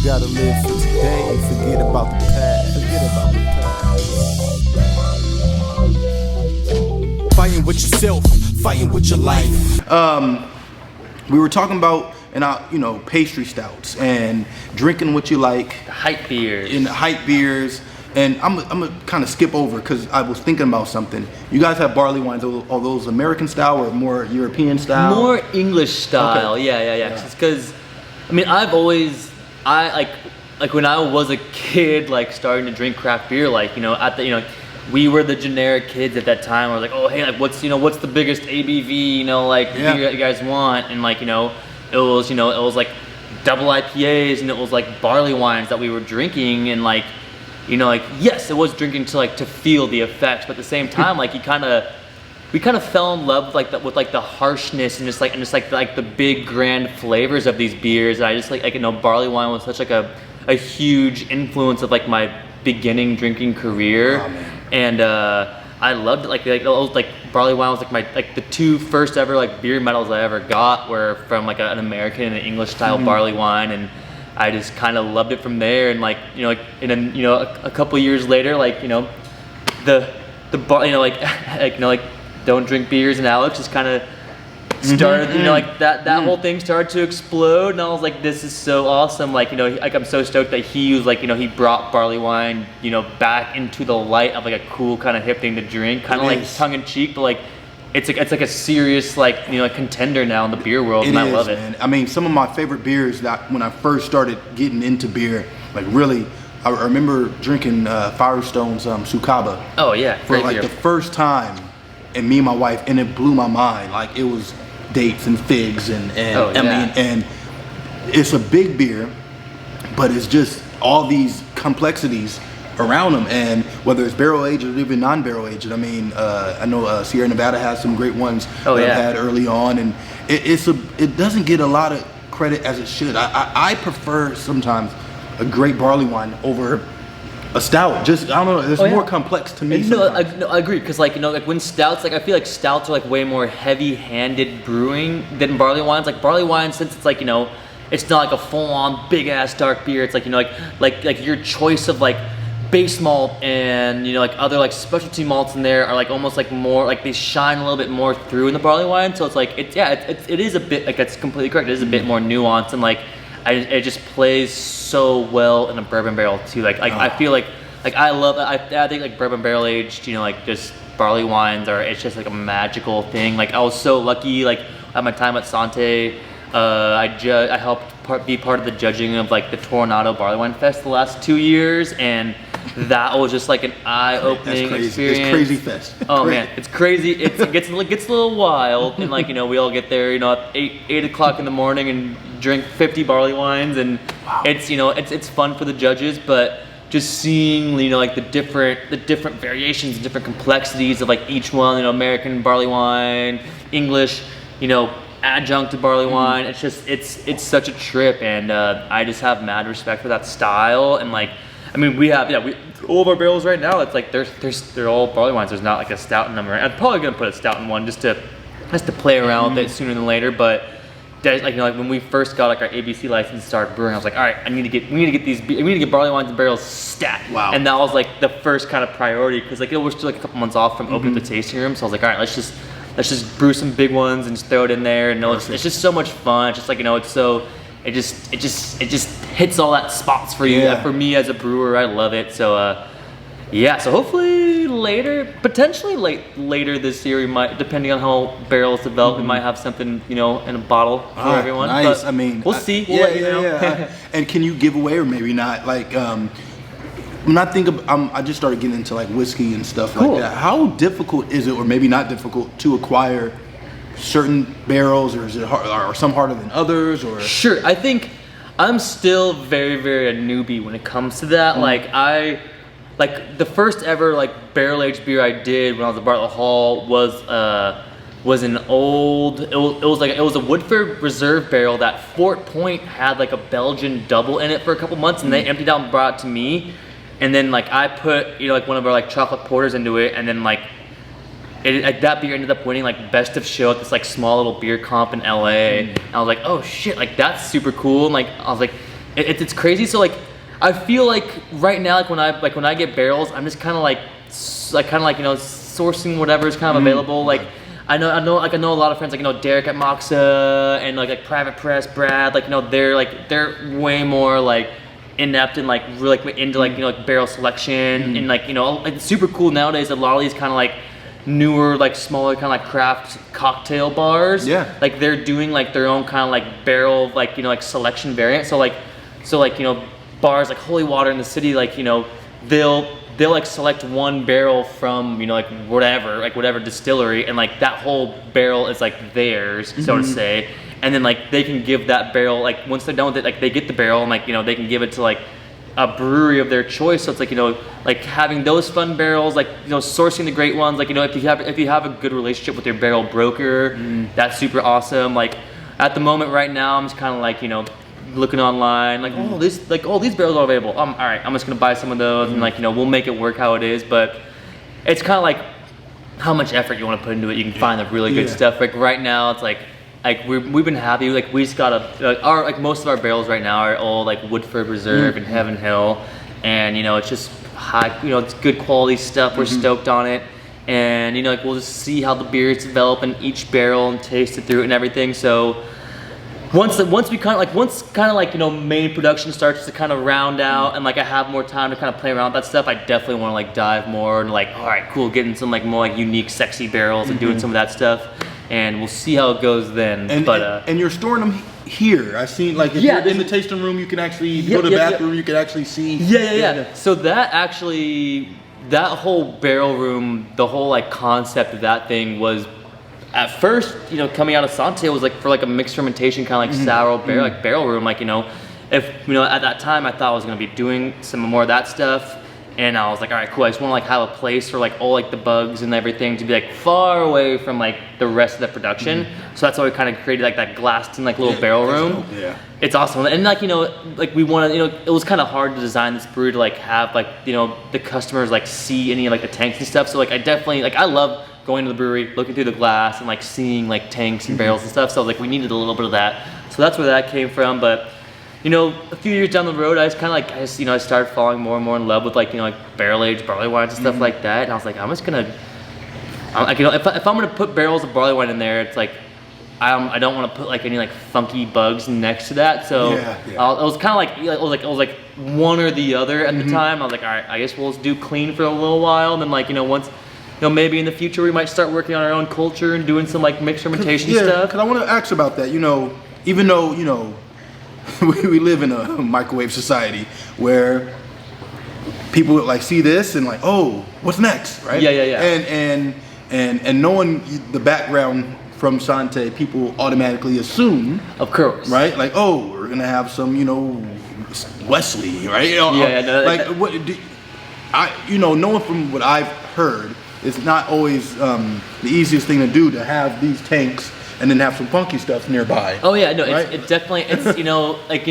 gotta live for today and forget about the past. Forget about the past. Fighting with yourself, fighting with your life. We were talking about pastry stouts and drinking what you like. Hype beers. In hype beers. And I'm gonna kind of skip over because I was thinking about something. You guys have barley wines, are those American style or more European style? More English style, okay. Yeah. Because, I mean, like when I was a kid, like starting to drink craft beer, like, we were the generic kids at that time. We're like, oh, hey, like, what's the biggest ABV, beer that you guys want? And like, it was like double IPAs and it was like barley wines that we were drinking and like, yes, it was drinking to feel the effects, but at the same time, like we kind of fell in love with the harshness and just the big grand flavors of these beers. And I just barley wine was such like a huge influence of like my beginning drinking career. Oh, man. And I loved it. Like barley wine was like the two first ever like beer medals I ever got were from like an American and an English style barley wine, and I just kind of loved it from there. And a couple years later, don't drink beers and Alex just kind of started, that whole thing started to explode, and I was like, this is so awesome. I'm so stoked that he was he brought barley wine, back into the light of like a cool kind of hip thing to drink, kind of like tongue in cheek, but like it's like a serious contender now in the beer world, and I love it. Man. I mean, some of my favorite beers that when I first started getting into beer, like really, I remember drinking Firestone's Sukaba. Oh yeah, for like beer. The first time, and me and my wife, and it blew my mind. Like it was dates and figs and I mean, and it's a big beer, but it's just all these complexities around them, and whether it's barrel aged or even non-barrel aged. I mean, I know Sierra Nevada has some great ones that I've had early on, and it doesn't get a lot of credit as it should. I prefer sometimes a great barley wine over a stout. Just I don't know, it's more complex to me. No, I agree, because when stouts, I feel like stouts are way more heavy-handed brewing than barley wines. Like barley wine, since it's it's not like a full-on big-ass dark beer. It's like your choice of base malt and other specialty malts in there are almost more they shine a little bit more through in the barley wine. So it is a bit that's completely correct. It is a bit more nuanced, and it just plays so well in a bourbon barrel too. I feel I love it. I think bourbon barrel aged, just barley wines it's just a magical thing. I was so lucky at my time at Sante, I helped be part of the judging of the Toronado Barley Wine Fest the last 2 years, and that was just an eye-opening experience. It's crazy fest. Oh man, it's crazy. It gets a little wild, and we all get there, at 8 o'clock in the morning and drink 50 barley wines, and it's fun for the judges, but just seeing the different variations and different complexities of each one, American barley wine, English, adjunct to barley wine. It's just it's such a trip, and I just have mad respect for that style. And we have all of our barrels right now. It's they're all barley wines. There's not a stout in them. I'm probably gonna put a stout in one just to play around with it sooner than later. But when we first got our ABC license and started brewing, I was like, all right, we need to get barley wines and barrels stat. Wow. And that was the first kind of priority, because we're still a couple months off from opening the tasting room. So I was like, all right, let's just brew some big ones and just throw it in there. And it's just so much fun. It's just it's so it just hits all that spots for you. For me as a brewer, I love it. So so hopefully potentially later this year, we might, depending on how barrels develop, we might have something in a bottle for everyone. Nice. But we'll see. We'll let you know. And can you give away, or maybe not? When I think of, I just started getting into whiskey and stuff like that. How difficult is it, or maybe not difficult, to acquire certain barrels, or is it hard, or some harder than others? Or sure, I think I'm still very, very a newbie when it comes to that. The first ever barrel aged beer I did when I was at Bartlett Hall was an old. It was a Woodford Reserve barrel that Fort Point had a Belgian double in it for a couple months, and they emptied out and brought it to me. And then I put one of our chocolate porters into it, and then that beer ended up winning best of show at this small little beer comp in LA. And I was like, oh shit, that's super cool. And I was it's crazy. So like, I feel like right now, like when I get barrels, I'm just kind of like sourcing whatever is kind of available. Like I know a lot of friends, like Derek at Moxa and like Private Press, Brad, like they're way more like inept and like really like into like barrel selection and like it's super cool nowadays. A lot of these kind of like newer, like smaller kind of like craft cocktail bars, like they're doing like their own kind of like barrel like selection variant. So bars like Holy Water in the city, like they'll like select one barrel from like whatever distillery, and like that whole barrel is like theirs, so to say. And then like they can give that barrel, like once they're done with it, like they get the barrel and like they can give it to like a brewery of their choice. So it's like like having those fun barrels, like sourcing the great ones, like if you have a good relationship with your barrel broker, that's super awesome. Like at the moment right now, I'm just kind of like looking online, like these barrels are available. All right, I'm just gonna buy some of those and like we'll make it work how it is. But it's kind of like how much effort you want to put into it. You can find the really good stuff. Like right now, it's like we've been happy. Like we just got most of our barrels right now are all like Woodford Reserve and Heaven Hill, and it's just high. It's good quality stuff. We're stoked on it, and like we'll just see how the beers develop in each barrel and taste it through it and everything. So once main production starts to kind of round out and like I have more time to kind of play around with that stuff, I definitely want to like dive more and like, all right, cool, getting some like more like unique, sexy barrels and doing some of that stuff, and we'll see how it goes then. And you're storing them here. I seen like if you're in the tasting room, you can actually go to the bathroom. You can actually see. Yeah. So that whole barrel room, the whole like concept of that thing was, at first, coming out of Sante, was like for like a mixed fermentation kind of like sour barrel room. Like if at that time I thought I was gonna be doing some more of that stuff, and I was like, all right, cool. I just want to like have a place for like all like the bugs and everything to be like far away from like the rest of the production. So that's why we kind of created like that glassed in like little barrel room. It's awesome. And like like we wanted, it was kind of hard to design this brewery to like have like the customers like see any of like the tanks and stuff. So like I definitely I love going to the brewery, looking through the glass and like seeing like tanks and barrels and stuff. So like we needed a little bit of that. So that's where that came from. But a few years down the road, I just kind of like I started falling more and more in love with like like barrel aged barley wines and stuff like that. And I was like, I'm just gonna if I'm gonna put barrels of barley wine in there, it's like I don't want to put like any like funky bugs next to that. So it was kind of like it was like one or the other at the time. I was like, all right, I guess we'll just do clean for a little while, and then like once maybe in the future we might start working on our own culture and doing some like mixed fermentation stuff. Because I want to ask about that. Even though we live in a microwave society where people like see this and like, oh, what's next, right? And knowing the background from Sante, people automatically assume, of course, right? Like, oh, we're gonna have some, Wesley, right? Knowing from what I've heard, it's not always the easiest thing to do to have these tanks and then have some funky stuff nearby. Oh yeah, no, right? it's definitely like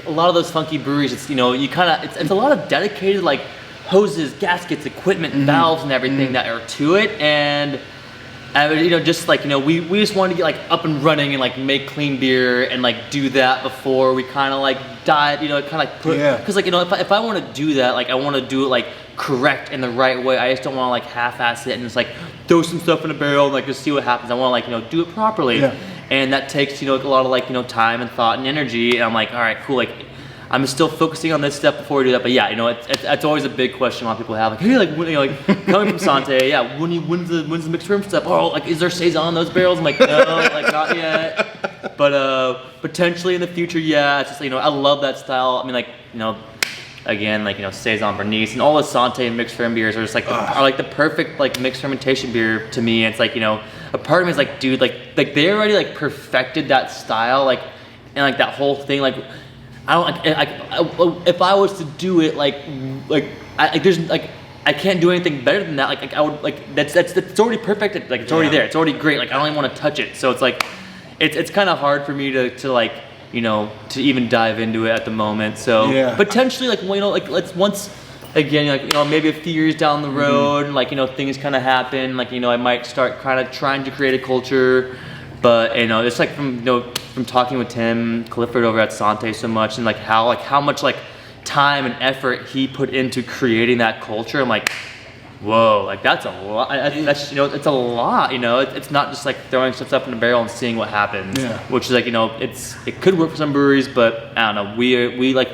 a lot of those funky breweries. It's it's a lot of dedicated like hoses, gaskets, equipment, and valves and everything that are to it, and just like we just wanted to get like up and running and like make clean beer and like do that before we kind of like dive, kind of like put, because like if I want to do that, like I want to do it like correct in the right way. I just don't want to like half-ass it and just like throw some stuff in a barrel and like just see what happens. I want to like do it properly, and that takes a lot of like time and thought and energy. And I'm like, all right, cool, like I'm still focusing on this stuff before we do that. But yeah, it's always a big question a lot of people have. Like, hey, like, coming from Sante, when's the mixed room stuff? Oh, like, is there saison in those barrels? I'm like, no, like, not yet. But potentially in the future, yeah. It's just I love that style. I mean, like, again, like saison Bernice and all the Sante and mixed ferm beers are just like are like the perfect like mixed fermentation beer to me. And it's like a part of me is like, dude, like they already like perfected that style, like, and like that whole thing, like. I don't if I was to do it there's like I can't do anything better than that. Like I would like that's already perfected. Like it's already there. It's already great. Like I don't even want to touch it. So it's like it's kind of hard for me to like to even dive into it at the moment. So potentially like like let's once again like maybe a few years down the road and like things kind of happen. Like I might start kind of trying to create a culture But you know, it's like from talking with Tim Clifford over at Sante so much, and like how much like time and effort he put into creating that culture. I'm like, whoa, like that's a lot. That's it's a lot. It's not just like throwing stuff up in a barrel and seeing what happens. Yeah. Which is like it could work for some breweries, but I don't know. We like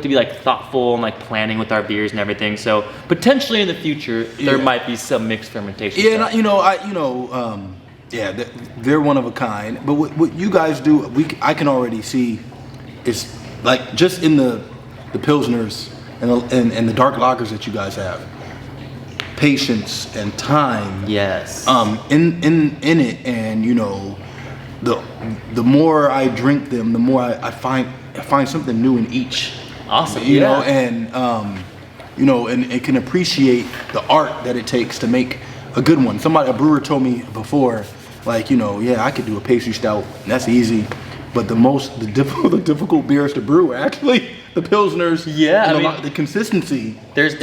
to be like thoughtful and like planning with our beers and everything. So potentially in the future there might be some mixed fermentation. Yeah, and they're one of a kind. But what you guys do, I can already see is like just in the pilsners and the dark lagers that you guys have. Patience and time. Yes. In it, and the more I drink them, the more I find something new in each. Awesome. You know, and and it can appreciate the art that it takes to make a good one. A brewer told me before, like, I could do a pastry stout, and that's easy. But the difficult beers to brew are actually the pilsners. Yeah, the consistency. There's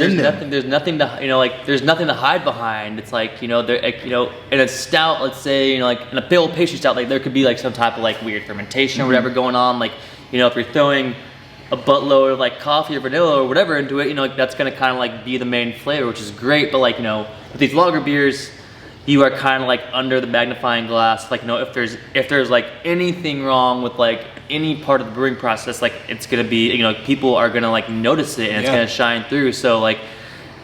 nothing to hide behind. It's like in a stout, let's say like in a pale pastry stout, like there could be like some type of like weird fermentation or whatever going on. Like if you're throwing a buttload of like coffee or vanilla or whatever into it, like that's gonna kind of like be the main flavor, which is great. But like with these lager beers, you are kind of like under the magnifying glass. Like if there's like anything wrong with like any part of the brewing process, like it's gonna be people are gonna like notice it and it's gonna shine through. So like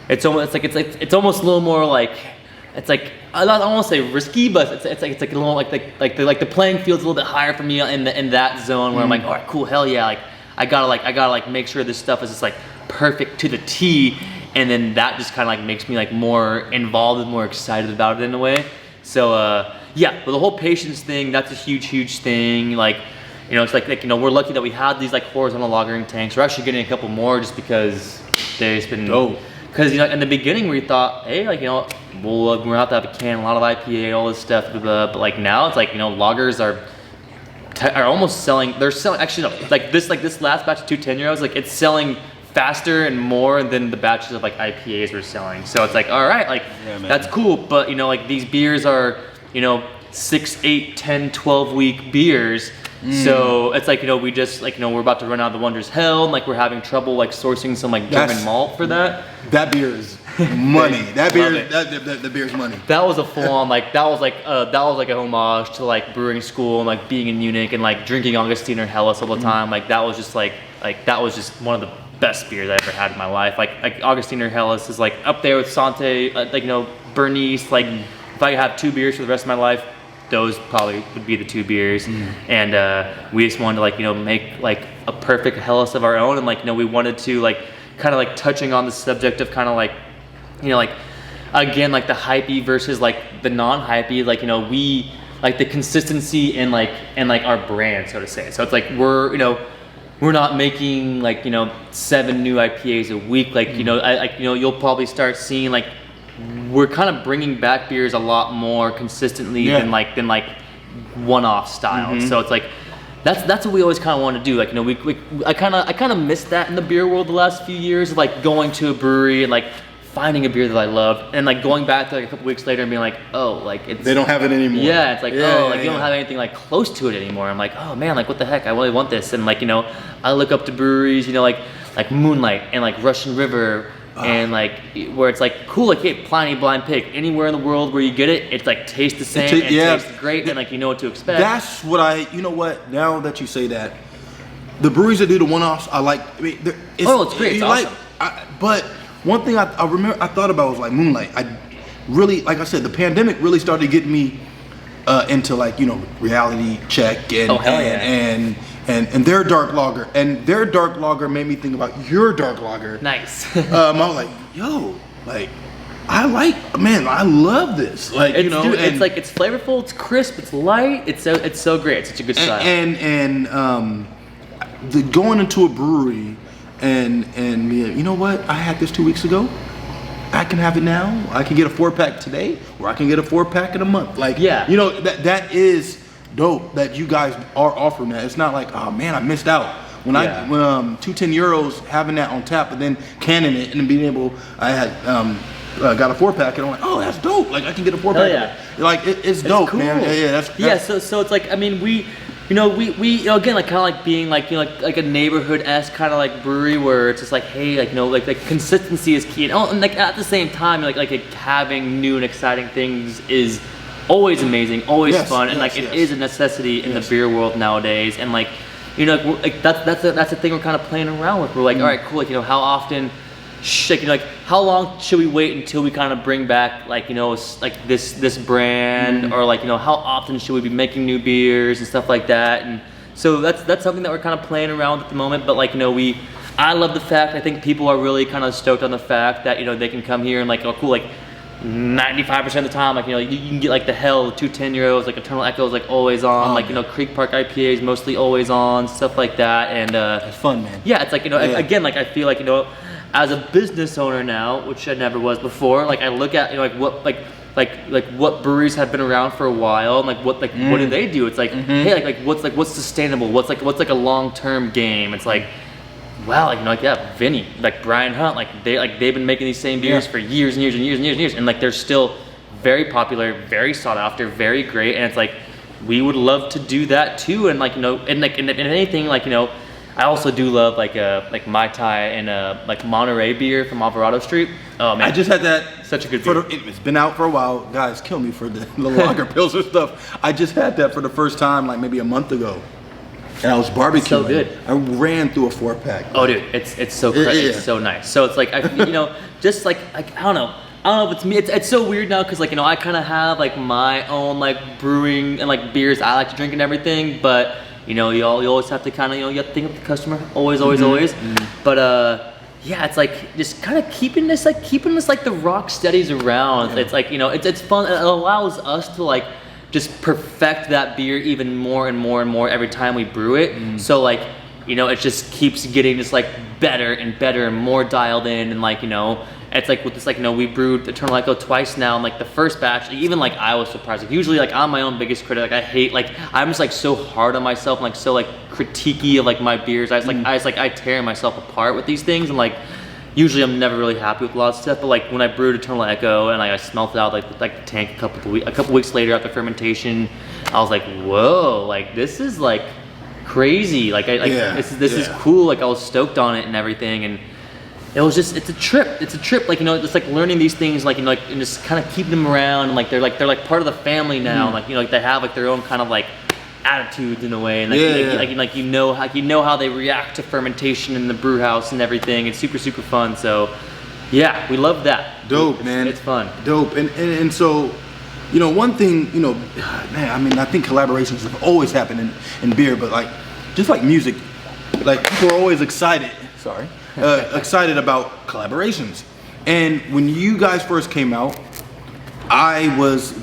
it's almost a little more like it's like I don't want to say risky, but it's like a little like the playing field's a little bit higher for me in that zone where I'm like, all right, cool, hell yeah, like I gotta make sure this stuff is just like perfect to the T. And then that just kind of like makes me like more involved and more excited about it in a way. So but the whole patience thing, that's a huge thing. Like it's like we're lucky that we had these like horizontal lagering tanks. We're actually getting a couple more just because there's been because in the beginning we thought, hey, like we're gonna have to have a can, a lot of IPA, all this stuff, but like now it's like lagers are almost selling. They're selling actually like this last batch of 2 10-year-olds, like it's selling faster and more than the batches of like IPAs were selling. So it's like, all right, like that's cool, but like these beers are 6, 8, 10, 12 week beers. So it's like we just like we're about to run out of the Wondrous Hell, and like we're having trouble like sourcing some like German malt for that. That beer is money. That beer's money. That was a full on that was like a homage to like brewing school and like being in Munich and like drinking Augustiner Helles all the time. Like that was just that was just one of the best beers I ever had in my life. Like Augustiner Helles is like up there with Sante, Bernice. Like if I could have 2 beers for the rest of my life, those probably would be the 2 beers. And we just wanted to like make like a perfect Helles of our own, and like we wanted to like kind of like touching on the subject of kind of like like again like the hypey versus like the non-hypey, like we like the consistency and like our brand, so to say. So it's like we're not making like 7 new IPAs a week. Like you'll probably start seeing like we're kind of bringing back beers a lot more consistently than like one-off styles. So it's like that's what we always kind of want to do. Like I kind of missed that in the beer world the last few years, of like going to a brewery and like finding a beer that I loved and like going back to like a couple weeks later and being like, oh, like they don't have it anymore. Yeah, it's like you don't have anything like close to it anymore. I'm like, oh man, like what the heck? I really want this. And like I look up to breweries, like Moonlight and like Russian River. And like where it's like cool, like hey, Pliny Blind Pig, anywhere in the world where you get it, it's like tastes the same, it tastes great, and like what to expect. That's what now that you say that, the breweries that do the one-offs, I like. I mean, it's great, it's awesome. But one thing I remember I thought about was like Moonlight. I really, like I said, the pandemic really started getting me into like Reality Check and their dark lager, and their dark lager made me think about your dark lager. Nice. I was like, yo, like I love this. Like it's like it's flavorful, it's crisp, it's light, it's so great. It's such a good style. And going into a brewery and you know what? I had this 2 weeks ago. I can have it now. I can get a 4-pack today, or I can get a 4-pack in a month. Like that is dope that you guys are offering that. It's not like, oh man, I missed out. When 2 10-year-olds having that on tap, but then canning it and then being able, I had got a 4-pack, and I'm like, oh, that's dope. Like, I can get a 4-pack. yeah. Like, it's dope, cool. man. Yeah, that's So it's like, I mean, we again, like kind of like being like, like a neighborhood-esque kind of like brewery where it's just like, hey, like, like consistency is key. And like at the same time, like having new and exciting things is always amazing, always fun, and like it is a necessity in the beer world nowadays. And like, like that's the thing we're kind of playing around with. We're like, all right, cool. Like, how often, like how long should we wait until we kind of bring back like like this brand, or like how often should we be making new beers and stuff like that. And so that's something that we're kind of playing around with at the moment. But like I love the fact, I think people are really kind of stoked on the fact that they can come here and like, oh cool, like 95% of the time, like you can get like the Hell 2 10-year-olds, like Eternal Echoes, like always on, like Creek Park IPAs mostly always on, stuff like that. And it's fun, man. Yeah, it's like again, like I feel like as a business owner now, which I never was before, like I look at like what like what breweries have been around for a while, and like what do they do? It's like, hey, like what's sustainable? What's like a long-term game? It's like, wow, like Vinny, like Brian Hunt, like they've been making these same beers for years and years and years and years and years, and like they're still very popular, very sought after, very great. And it's like, we would love to do that too. And like and anything, like I also do love like Mai Tai and like Monterey beer from Alvarado Street. Oh man, I just had that. Such a good beer. It's been out for a while. Guys, kill me for the lager pills or stuff. I just had that for the first time like maybe a month ago, and I was barbecuing. So good. I ran through a 4-pack. Oh dude, it's so crazy. It's so nice. So it's like just like I don't know if it's me. It's so weird now because like I kind of have like my own like brewing and like beers I like to drink and everything, but you always have to kind of you have to think of the customer always. But yeah, it's like just kind of keeping this like the rock steadies around. Yeah. It's like it's fun. It allows us to like just perfect that beer even more and more and more every time we brew it. So like it just keeps getting just like better and better and more dialed in. And like it's like with this like we brewed Eternal Echo twice now, and like the first batch, even like I was surprised. Like usually like I'm my own biggest critic. Like I hate, like I'm just like so hard on myself and like so like critiquey of like my beers. I tear myself apart with these things, and like usually I'm never really happy with a lot of stuff. But like when I brewed Eternal Echo and like I smelt it out like the tank a couple weeks later after fermentation, I was like, whoa, like this is like crazy. Like this is cool. Like I was stoked on it and everything. And it was just, it's a trip. Like, just like learning these things, like, and just kind of keeping them around, and like they're like part of the family now. Like, like they have like their own kind of like attitudes in a way, and like, how they react to fermentation in the brew house and everything. It's super fun. So yeah, we love that. Dope, man. It's fun. Dope. And so, one thing, man, I mean, I think collaborations have always happened in beer, but like, just like music, like people are always excited. Sorry. Excited about collaborations. And when you guys first came out,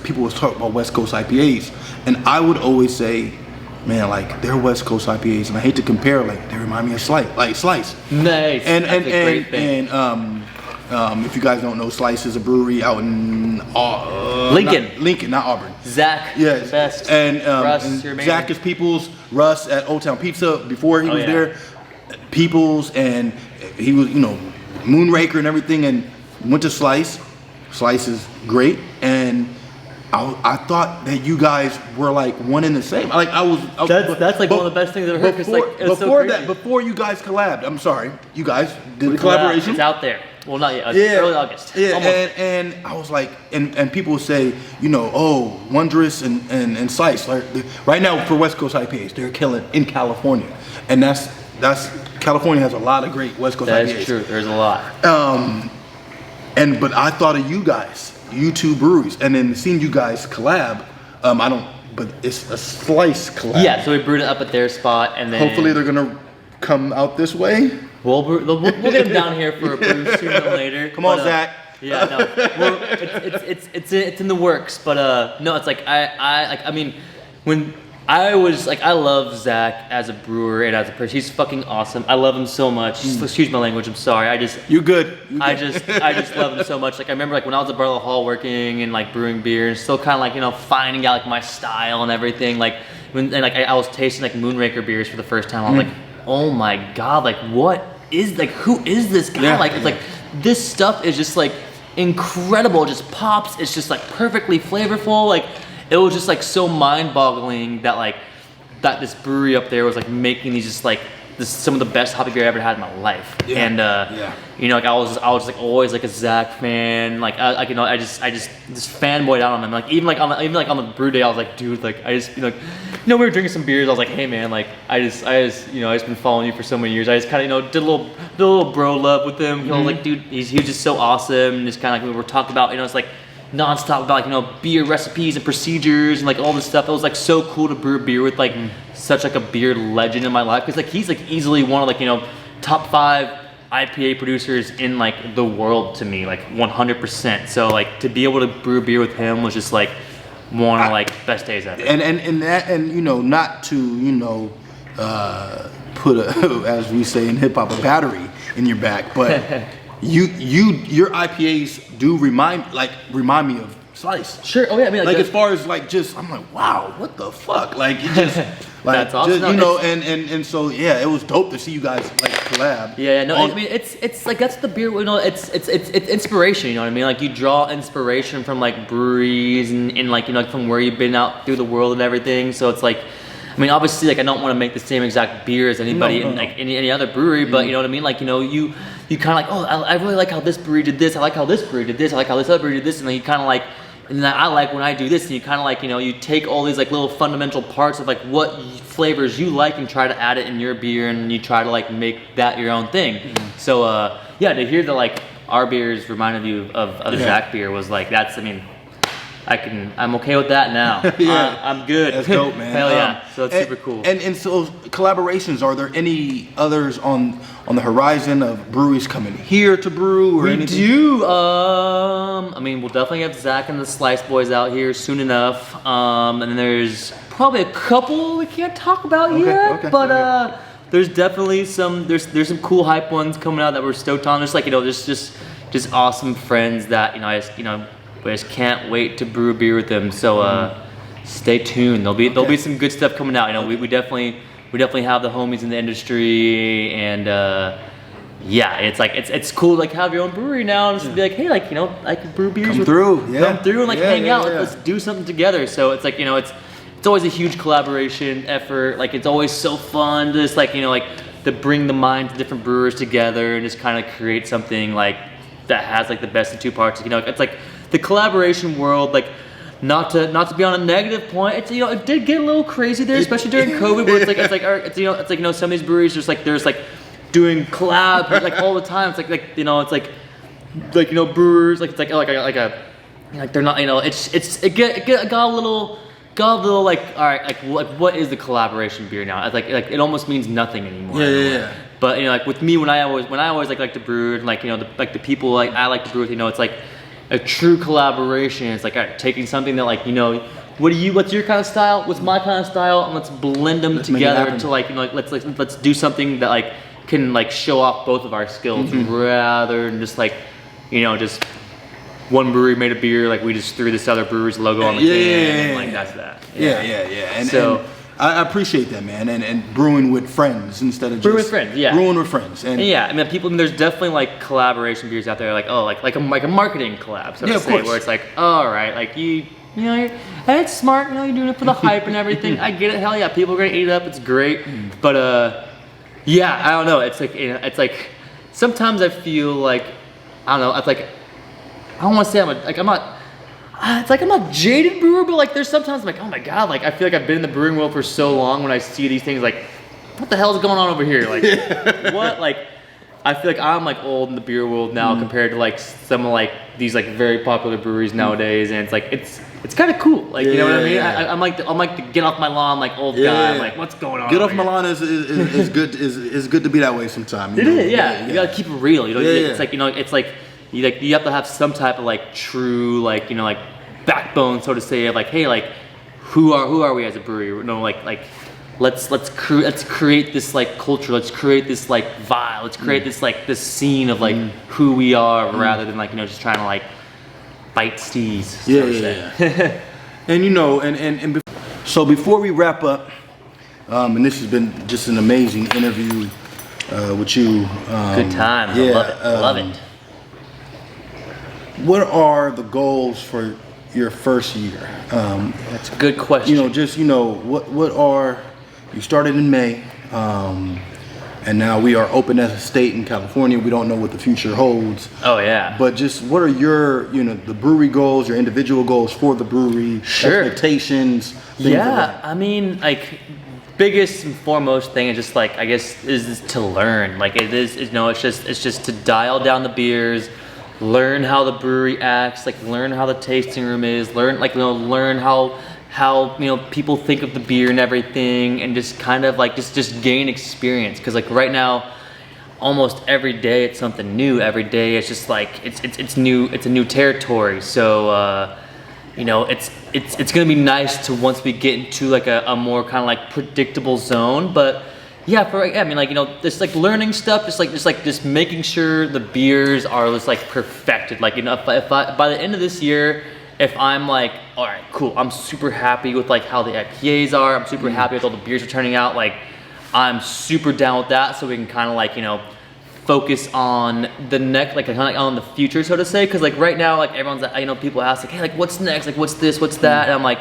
people was talking about West Coast IPAs, and I would always say, man, like they're West Coast IPAs, and I hate to compare, like they remind me of Slice. Nice. And if you guys don't know, Slice is a brewery out in Lincoln, not Auburn. Zach, the best. And Russ, you're amazing. Zach is Peoples. Russ at Old Town Pizza before he was there. Peoples, and he was, Moonraker and everything, and went to Slice. Slice is great, and I thought that you guys were like one and the same. Like that's like one of the best things I've ever heard. Before you guys collabed, I'm sorry, you guys did a collaboration. It's out there. Well, not yet. Early August. Yeah, and I was like, and people say, oh, Wondrous and Slice. Like, right now for West Coast IPAs, they're killing in California, and that's California has a lot of great West Coast IPAs. That is true. There's a lot. But I thought of you guys, you two breweries, and then seeing you guys collab. But it's a Slice collab. Yeah. So we brewed it up at their spot, and then hopefully they're gonna come out this way. We'll get them down here for a brew sooner or later. Come on, Zach. Yeah, no, it's in the works, but no, it's like I mean, when I was like, I love Zach as a brewer and as a person. He's fucking awesome. I love him so much. Excuse my language. I'm sorry. You're good. I just love him so much. Like I remember like when I was at Barlow Hall working and like brewing beer and still kind of like finding out like my style and everything. Like I was tasting like Moonraker beers for the first time. I was like, oh my god, like who is this guy? It's like this stuff is just like incredible. It just pops. It's just like perfectly flavorful. Like it was just like so mind-boggling that like that this brewery up there was like making these just like some of the best hoppy beer I ever had in my life. Yeah. And you know, like I was like always like a Zach fan. Like you know, I just fanboyed out on him. Like even on the brew day, I was like, dude, like I just like, you know, we were drinking some beers. I was like, hey man, like I just you know, I just been following you for so many years. I just kind of, you know, did a little bro love with him. You know, like dude, he was just so awesome. And just kind of like we were talking about, you know, it's like nonstop about like, you know, beer recipes and procedures and like all this stuff. It was like so cool to brew a beer with like such like a beer legend in my life, because like he's like easily one of like, you know, top 5 IPA producers in like the world to me, like 100%. So like to be able to brew beer with him was just like one of like best days ever. And you know, not to, you know, put a as we say in hip hop, a battery in your back, but your IPAs do remind me of Slice. Sure. Oh yeah. I mean, like as far as like just, I'm like, wow, what the fuck? Like it just like that's awesome. just, you know, and so yeah, it was dope to see you guys like collab. Yeah. No, I mean it's like that's the beer. You know, it's inspiration. You know what I mean? Like you draw inspiration from like breweries and like, you know, like from where you've been out through the world and everything. So it's like, I mean, obviously, like I don't want to make the same exact beer as anybody in like any other brewery, but you know what I mean? Like, you know, you kind of like, oh, I really like how this brewery did this. I like how this brewery did this. I like how this other brewery did this. And then you kind of like, and then I like when I do this, and you kind of like, you know, you take all these like little fundamental parts of like what flavors you like and try to add it in your beer, and you try to like make that your own thing. So yeah, to hear that like our beers reminded you of Zach beer was like, that's, I mean, I'm okay with that now. Yeah. I'm good. That's dope, man. Hell yeah. So it's super cool. And so collaborations, are there any others on the horizon of breweries coming here to brew or anything? We do. I mean, we'll definitely have Zach and the Slice Boys out here soon enough. And then there's probably a couple we can't talk about yet. But there's definitely there's some cool hype ones coming out that we're stoked on. There's like, you know, there's just awesome friends that, you know, we just can't wait to brew a beer with them. So stay tuned. There'll be some good stuff coming out. You know, we definitely have the homies in the industry, and yeah, it's like it's cool to like have your own brewery now and just be like, hey, like, you know, I can brew beers. Come through and like hang out. Let's do something together. So it's like, you know, it's always a huge collaboration effort. Like it's always so fun to just like, you know, like to bring the minds of different brewers together and just kind of create something like that has like the best of two parts. You know, it's like the collaboration world, like not to be on a negative point, it's, you know, it did get a little crazy there, especially during COVID, where it's like you know, some of these breweries there's like doing collab like all the time. It's like you know, it's like you know, brewers like it's like they're not, you know, it got a little like, all right, like what is the collaboration beer now? It's like it almost means nothing anymore. Yeah. But you know, like with me, when I always like to brew, and like, you know, the people like I like to brew with, you know, it's like a true collaboration. It's like taking something that, like, you know, what's your kind of style, what's my kind of style, and let's blend them together to like, you know, like, let's do something that like can like show off both of our skills, rather than just like, you know, just one brewery made a beer, like we just threw this other brewery's logo on the can, and like that's that. Yeah. And so I appreciate that, man, and brewing with friends instead of brewing with friends. And yeah, I mean, there's definitely like collaboration beers out there, like like a marketing collab, so to say, where it's like, all right, like you know, hey, it's smart, you know, you're doing it for the hype and everything. I get it, hell yeah, people are gonna eat it up, it's great, but yeah, I don't know, it's like sometimes I feel like, I don't know, it's like, I don't want to say it's like I'm a jaded brewer, but like there's sometimes I'm like, oh my god, like I feel like I've been in the brewing world for so long, when I see these things, like, what the hell is going on over here? Like, what? Like, I feel like I'm like old in the beer world now compared to like some of like these like very popular breweries nowadays, and it's like it's kind of cool, like, you know what I mean? I'm like the get off my lawn like old guy. I'm like, what's going on? Get off my lawn is good is good to be that way sometimes. It is, yeah. You gotta keep it real. You know, it's like, you know, it's like. You have to have some type of like true, like, you know, like backbone, so to say, of like, hey, like who are we as a brewery? You know, like let's create this like culture, let's create this like vibe, let's create this like this scene of like who we are, rather than like, you know, just trying to like fight steez. Yeah. And you know, so before we wrap up, and this has been just an amazing interview with you. Good time. I love it. what are the goals for your first year? That's a good question. What are, you started in May, and now we are open as a state in California. We don't know what the future holds. Oh yeah. But just what are your, the brewery goals, your individual goals for the brewery, Sure. expectations, things like that? I mean, like, biggest and foremost thing is just like, I guess, is to learn. Like it's just to dial down the beers, learn how the brewery acts, like learn how the tasting room is, learn how people think of the beer and everything, and just kind of like just gain experience. Because like right now, almost every day it's something new. Every day it's just like it's new. It's a new territory. So it's gonna be nice to, once we get into like a more kind of like predictable zone. But just like learning stuff, just making sure the beers are just like perfected. Like if I by the end of this year, if I'm like, all right, cool, I'm super happy with like how the IPAs are, I'm super happy with all the beers are turning out, like I'm super down with that, so we can kind of like, focus on the next, like kind of like on the future, so to say. Because like right now, like everyone's, people ask like, hey, like what's next, like what's this, what's that, and I'm like,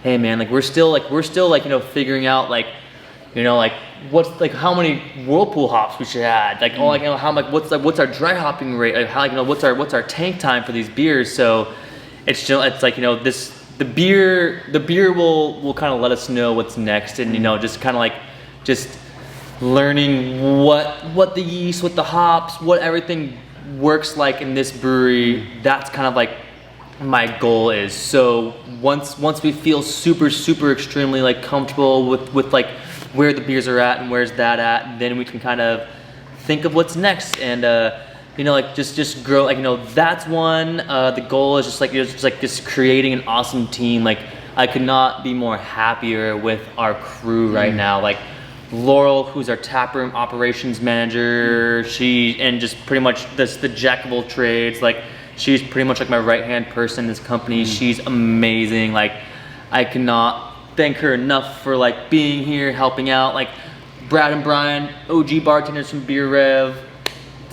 hey man, like we're still figuring out like what's like how many whirlpool hops we should add, like what's our dry hopping rate, like how what's our tank time for these beers. So it's like the beer will kind of let us know what's next, and just kind of like just learning what the yeast, what the hops, what everything works like in this brewery. That's kind of like my goal is. So once we feel super extremely like comfortable with like where the beers are at and where's that at, then we can kind of think of what's next, and just grow. Like that's one. The goal is just creating an awesome team. Like I could not be more happier with our crew right now. Like Laurel, who's our taproom operations manager, and just pretty much the jack of all trades. Like she's pretty much like my right hand person in this company. She's amazing. Like I cannot thank her enough for like being here, helping out. Like Brad and Brian, OG bartenders from Beer Rev.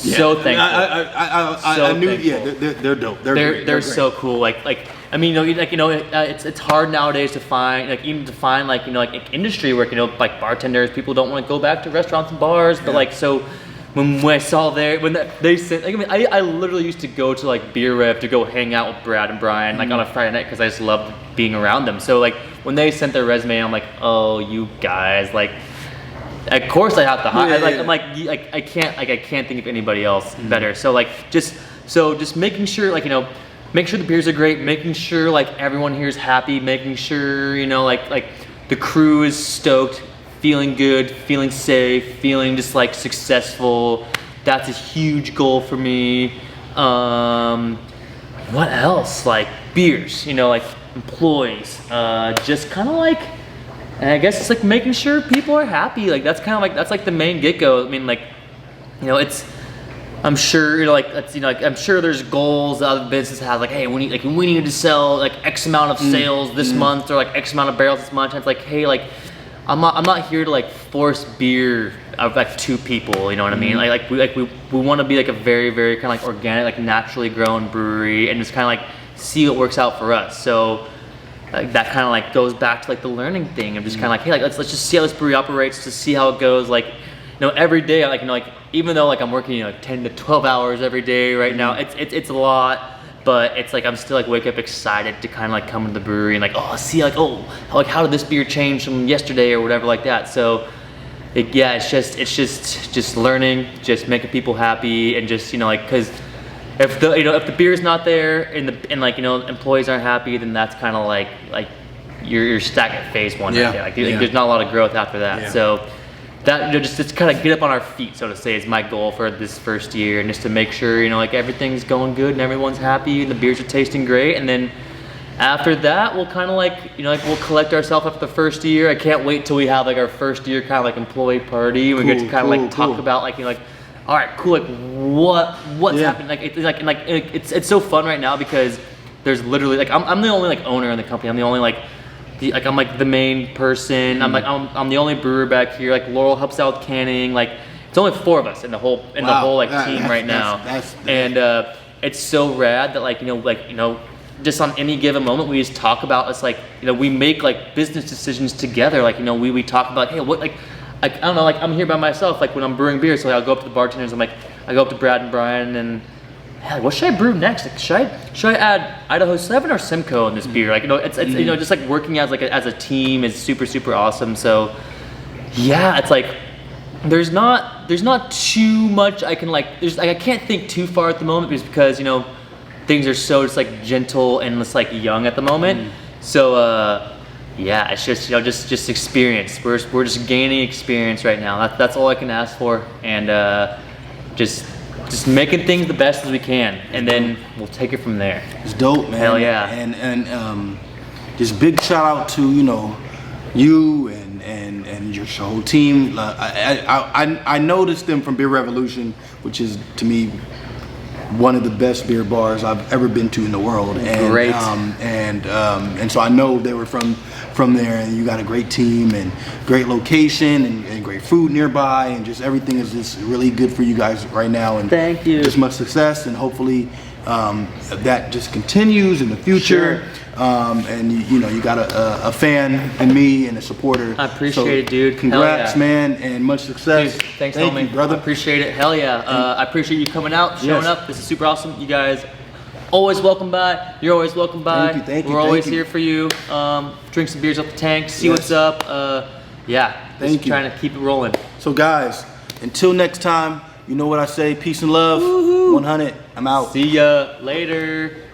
Yeah. So thankful. I knew. Thankful. Yeah, they're dope. They're great. They're so cool. Like I mean, it's hard nowadays to find like industry work. Like bartenders, people don't want to go back to restaurants and bars. But like so, when I saw they sent, like, I literally used to go to like Beer Rev to go hang out with Brad and Brian like on a Friday night because I just loved being around them. So like when they sent their resume, I'm like, oh, you guys, like. Of course I have to hire. I can't think of anybody else better. So like just making sure make sure the beers are great, making sure like everyone here is happy, making sure like the crew is stoked, feeling good, feeling safe, feeling just like successful. That's a huge goal for me. What else? Like beers, like employees, just kind of like. And I guess it's like making sure people are happy. Like that's kind of like that's like the main get-go. I mean, like, it's. I'm sure I'm sure there's goals that other businesses have. Like, hey, we need to sell like X amount of sales this month, or like X amount of barrels this month. And it's like, hey, like, I'm not here to like force beer of like two people. You know what I mean? We want to be like a very very kind of like organic, like naturally grown brewery, and just kind of like see what works out for us. So. Like that kind of like goes back to like the learning thing. I'm just kind of like, hey, like let's just see how this brewery operates, to see how it goes. Like, every day, like even though like I'm working 10 to 12 hours every day right now, it's a lot, but it's like I'm still like wake up excited to kind of like come to the brewery and like see like how did this beer change from yesterday or whatever like that. So it's just learning, just making people happy, and just because. If the beer's not there and employees aren't happy, then that's kind of like you're stuck at phase one. Yeah. Right there. There's not a lot of growth after that. Yeah. So that just kind of get up on our feet, so to say, is my goal for this first year, and just to make sure like everything's going good and everyone's happy and the beers are tasting great. And then after that, we'll kind of we'll collect ourselves after the first year. I can't wait till we have like our first year kind of like employee party. We get to kind of talk about all right, cool. Like what's happening? Like it's so fun right now because there's literally like I'm the only like owner in the company. I'm the only I'm like the main person. I'm the only brewer back here. Like Laurel helps out with canning. Like it's only 4 of us in the whole team right now. it's so rad that just on any given moment we just talk about, it's like, we make like business decisions together. Like, we talk about, hey, what, like I don't know, like I'm here by myself, like when I'm brewing beer, so I'll go up to the bartenders, I go up to Brad and Brian and, hey, what should I brew next? Like, should I add Idaho 7 or Simcoe in this beer? Like, it's just like working as a team is super, super awesome. So yeah, it's like there's not too much I can I can't think too far at the moment, just because things are so just like gentle and just like young at the moment. So yeah, it's just just experience. We're just gaining experience right now. That's all I can ask for, and just making things the best as we can, and then we'll take it from there. It's dope, man. Hell yeah. And just big shout out to you and your whole team. I noticed them from Beer Revolution, which is to me one of the best beer bars I've ever been to in the world. And, great. And so I know they were from there, and you got a great team and great location and great food nearby, and just everything is just really good for you guys right now. And thank you. Just much success, and hopefully that just continues in the future. Sure. And you got a fan in me and a supporter. I appreciate it, dude. Congrats, yeah. man, and much success. Dude, thanks, Thank homie. you, brother. I appreciate it. Hell yeah. I appreciate you coming out, showing up. This is super awesome. You guys always welcome by. You're always welcome by. Thank you. We're always here for you. Drink some beers up the tank, see what's up. Yeah, just trying to keep it rolling. So guys, until next time, you know what I say. Peace and love. 100. I'm out. See ya later.